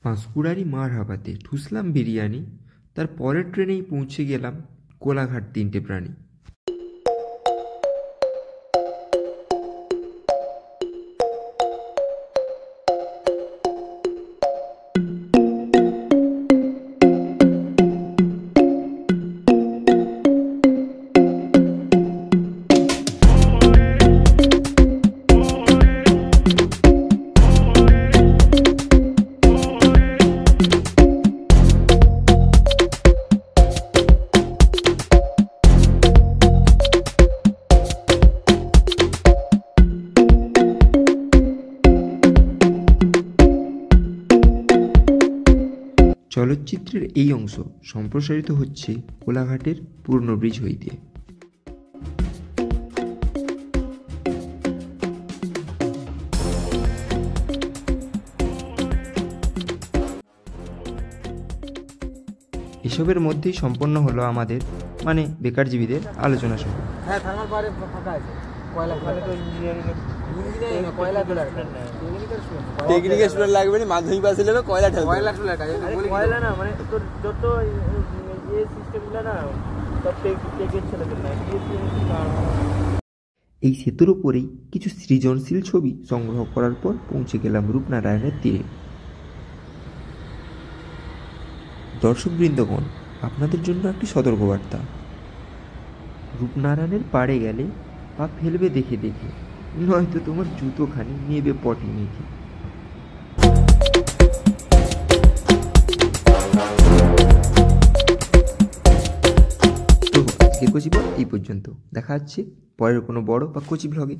পাঁশকুড়ারই মার হাবাতে ঠুসলাম বিরিয়ানি, তার পরের ট্রেনেই পৌঁছে গেলাম কোলাঘাট তিনটে প্রাণী। চলচ্চিত্রের এই অংশ সম্প্রসারিত হচ্ছে কোলাঘাটের পুরনো ব্রিজ হইতে। এসবের মধ্যেই সম্পন্ন হলো আমাদের বেকারজীবীদের আলোচনা সভা। টেকনিক্যাল স্টুডেন্ট লাগবে না, মাধ্যমিক পাস হলে কয়লা ঠেলবে, কয়লা না মানে তোর যত এই সিস্টেমগুলো না সব টেকের ছেলেদের না। এই সেতুর উপরেই কিছু সৃজনশীল ছবি সংগ্রহ করার পর পৌঁছে গেলাম রূপনারায়ণের তীরে। দর্শকবৃন্দগণ, আপনাদের জন্য একটি সতর্কবার্তা। রূপনারায়ণের পাড়ে গেলে পা ফেলবে দেখে দেখে, নয়তো তোমার জুতোখানি নেবে পটি মেখে। তো আজকে কচি ব্লগ এই পর্যন্ত। দেখা হচ্ছে পরের কোনো বড় বা কচি ব্লগে।